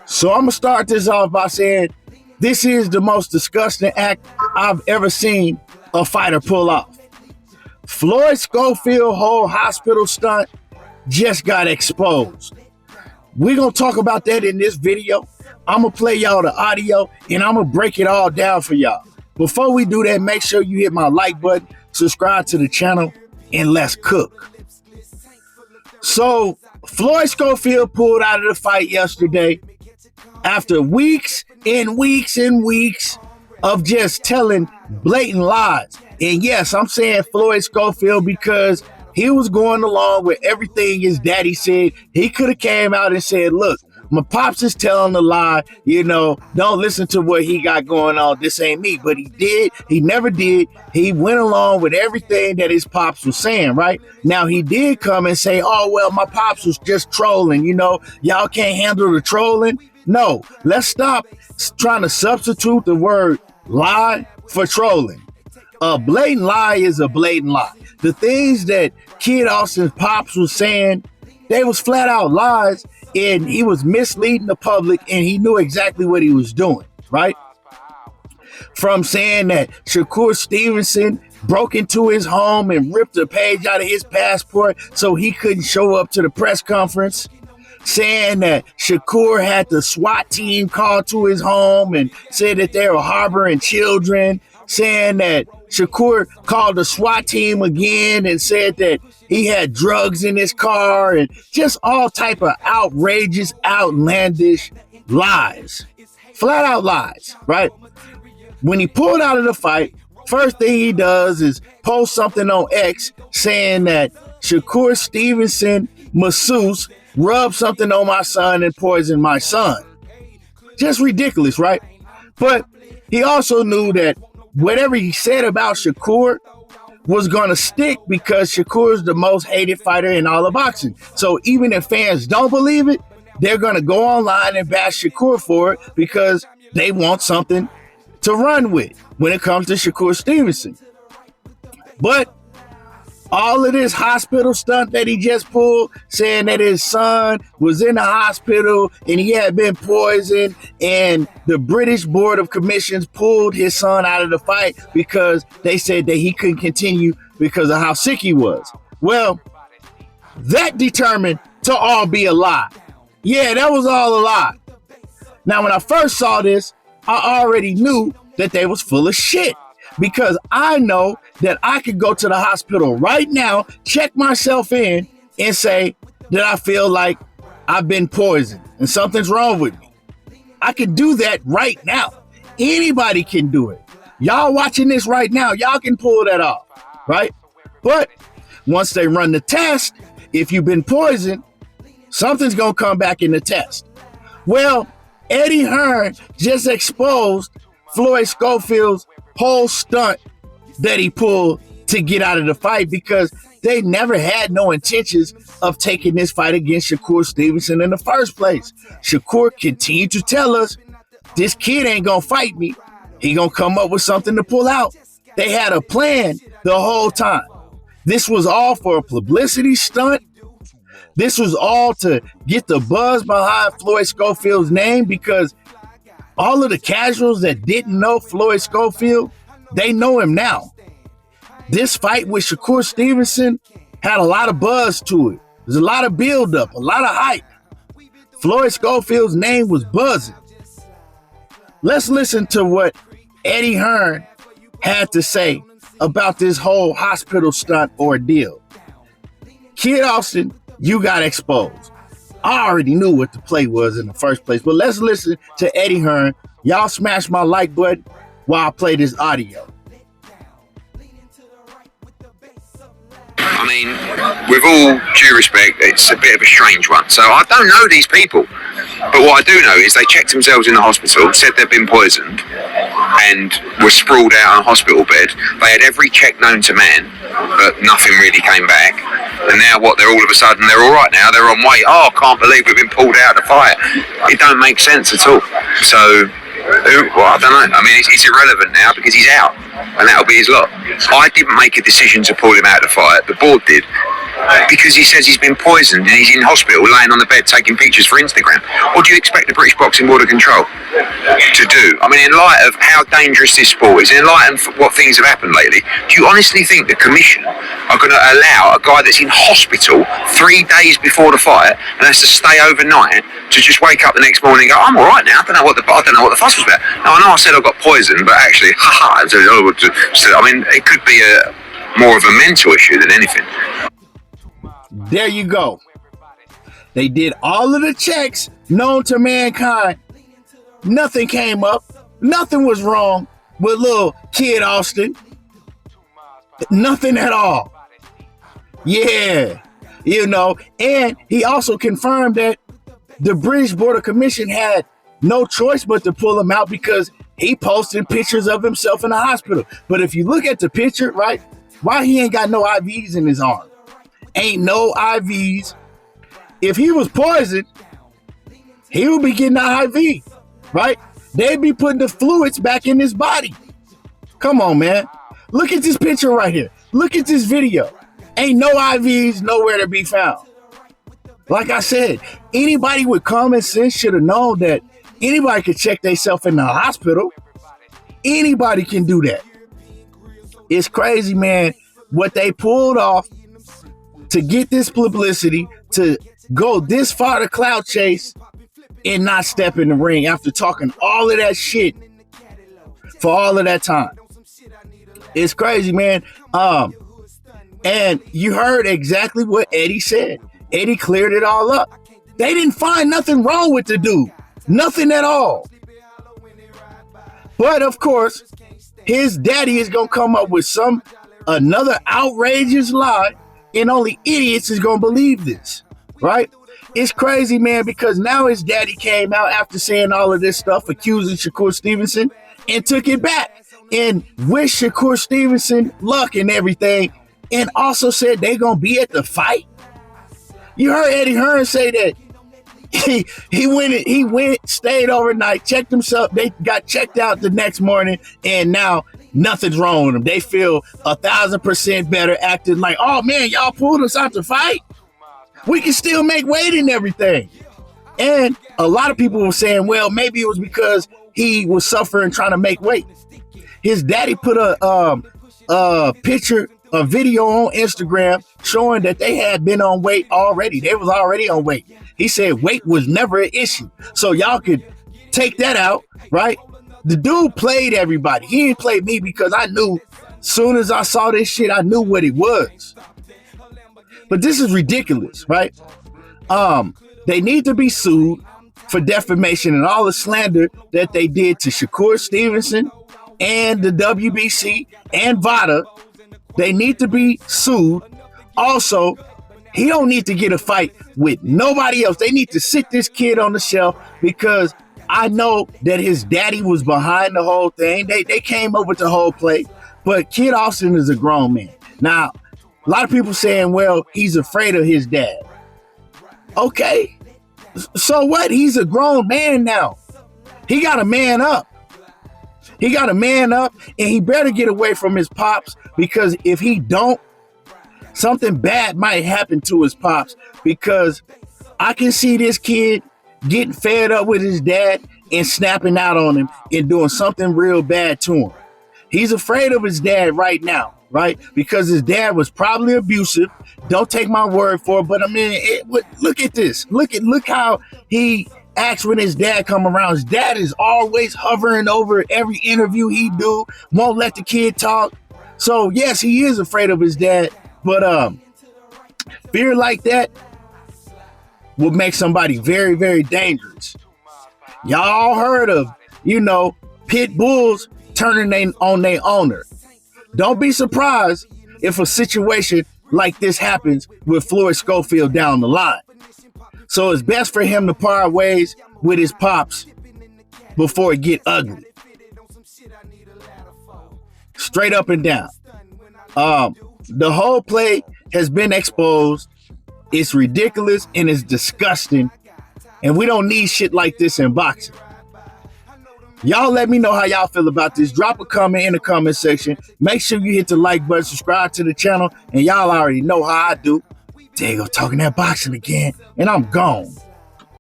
So I'm gonna start this off by saying this is the most disgusting act I've ever seen a fighter pull off. Floyd Schofield whole hospital stunt just got exposed. We're gonna talk about that in this video. I'm gonna play y'all the audio and I'm gonna break it all down for y'all. Before we do that, make sure you hit my like button, subscribe to the channel, and let's cook. So Floyd Schofield pulled out of the fight yesterday after weeks and weeks and weeks of just telling blatant lies. And yes, I'm saying Floyd Schofield because he was going along with everything his daddy said. He could have came out and said, look, my pops is telling a lie, don't listen to what he got going on. This ain't me. But he did. He never did. He went along with everything that his pops was saying, right? Now, he did come and say, oh, well, my pops was just trolling. Y'all can't handle the trolling. No, let's stop trying to substitute the word lie for trolling. A blatant lie is a blatant lie. The things that Kid Austin's pops was saying, they was flat out lies, and he was misleading the public, and he knew exactly what he was doing, right? From saying that Shakur Stevenson broke into his home and ripped a page out of his passport so he couldn't show up to the press conference, saying that Shakur had the SWAT team called to his home and said that they were harboring children, saying that Shakur called the SWAT team again and said that he had drugs in his car, and just all type of outrageous, outlandish lies. Flat out lies, right? When he pulled out of the fight, first thing he does is post something on X saying that Shakur Stevenson masseuse rubbed something on my son and poisoned my son. Just ridiculous, right? But he also knew that whatever he said about Shakur was going to stick because Shakur is the most hated fighter in all of boxing. So even if fans don't believe it, they're going to go online and bash Shakur for it because they want something to run with when it comes to Shakur Stevenson. But all of this hospital stunt that he just pulled, saying that his son was in the hospital and he had been poisoned, and the British Board of Commissions pulled his son out of the fight because they said that he couldn't continue because of how sick he was. Well, that determined to all be a lie. Yeah, that was all a lie. Now, when I first saw this, I already knew that they was full of shit, because I know that I could go to the hospital right now, check myself in, and say that I feel like I've been poisoned and something's wrong with me. I can do that right now. Anybody can do it. Y'all watching this right now, y'all can pull that off, right? But once they run the test, if you've been poisoned, something's going to come back in the test. Well, Eddie Hearn just exposed Floyd Schofield's whole stunt that he pulled to get out of the fight, because they never had no intentions of taking this fight against Shakur Stevenson in the first place. Shakur continued to tell us, this kid ain't gonna fight me. He gonna come up with something to pull out. They had a plan the whole time. This was all for a publicity stunt. This was all to get the buzz behind Floyd Schofield's name, because all of the casuals that didn't know Floyd Schofield, they know him now. This fight with Shakur Stevenson had a lot of buzz to it. There's a lot of buildup, a lot of hype. Floyd Schofield's name was buzzing. Let's listen to what Eddie Hearn had to say about this whole hospital stunt ordeal. Kid Austin, you got exposed. I already knew what the play was in the first place, but let's listen to Eddie Hearn. Y'all smash my like button while I play this audio. I mean, with all due respect, it's a bit of a strange one. So I don't know these people, but what I do know is they checked themselves in the hospital, said they'd been poisoned, and were sprawled out on a hospital bed. They had every check known to man, but nothing really came back. And now what, they're all of a sudden, they're all right now, they're on weight. Oh, I can't believe we've been pulled out of the fight. It don't make sense at all. So, well, I don't know. I mean, it's irrelevant now because he's out, and that'll be his lot. I didn't make a decision to pull him out of the fight. The board did. because he says he's been poisoned and he's in hospital laying on the bed taking pictures for Instagram. What do you expect the British Boxing Board of Control to do? I mean, in light of how dangerous this sport is, in light of what things have happened lately, do you honestly think the Commission are going to allow a guy that's in hospital 3 days before the fight and has to stay overnight to just wake up the next morning and go, I'm all right now, I don't know what the fuss was about. Now, I know I said I got poisoned, but actually, I mean, it could be more of a mental issue than anything. There you go. They did all of the checks known to mankind. Nothing came up. Nothing was wrong with little Kid Austin. Nothing at all. Yeah. You know, and he also confirmed that the British Board of Commission had no choice but to pull him out because he posted pictures of himself in the hospital. But if you look at the picture, right, why he ain't got no IVs in his arm? Ain't no IVs. If he was poisoned, he would be getting an IV, right? They'd be putting the fluids back in his body. Come on, man. Look at this picture right here. Look at this video. Ain't no IVs nowhere to be found. Like I said, anybody with common sense should have known that anybody could check themselves in the hospital. Anybody can do that. It's crazy, man, what they pulled off to get this publicity, to go this far to clout chase and not step in the ring after talking all of that shit for all of that time. It's crazy, man. And you heard exactly what Eddie said. Eddie cleared it all up. They didn't find nothing wrong with the dude. Nothing at all. But of course, his daddy is going to come up with another outrageous lie, and only idiots is going to believe this, right? It's crazy, man, because now his daddy came out after saying all of this stuff, accusing Shakur Stevenson, and took it back and wished Shakur Stevenson luck and everything, and also said they going to be at the fight. You heard Eddie Hearn say that he went, stayed overnight, checked himself. They got checked out the next morning, and now nothing's wrong with them. They feel 1,000% better, acting like, oh man, y'all pulled us out to fight. We can still make weight and everything. And a lot of people were saying, well, maybe it was because he was suffering trying to make weight. His daddy put a picture, a video on Instagram showing that they had been on weight already. They was already on weight. He said weight was never an issue. So y'all could take that out, right? The dude played everybody. He didn't play me because I knew soon as I saw this shit, I knew what it was. But this is ridiculous, right? They need to be sued for defamation and all the slander that they did to Shakur Stevenson and the WBC and VADA. They need to be sued. Also, he don't need to get a fight with nobody else. They need to sit this kid on the shelf because I know that his daddy was behind the whole thing. They came up with the whole play. But Kid Austin is a grown man. Now, a lot of people saying, well, he's afraid of his dad. Okay. So what? He's a grown man now. He got to man up. He got to man up, and he better get away from his pops, because if he don't, something bad might happen to his pops, because I can see this kid getting fed up with his dad and snapping out on him and doing something real bad to him. He's afraid of his dad right now, right? Because his dad was probably abusive. Don't take my word for it, but I mean, look at this. Look how he acts when his dad come around. His dad is always hovering over every interview he do, won't let the kid talk. So yes, he is afraid of his dad, but fear like that will make somebody very, very dangerous. Y'all heard of, pit bulls turning on their owner. Don't be surprised if a situation like this happens with Floyd Schofield down the line. So it's best for him to part ways with his pops before it get ugly. Straight up and down. The whole play has been exposed. It's ridiculous and it's disgusting. And we don't need shit like this in boxing. Y'all let me know how y'all feel about this. Drop a comment in the comment section. Make sure you hit the like button, subscribe to the channel, and y'all already know how I do. There you go, talking that boxing again, and I'm gone.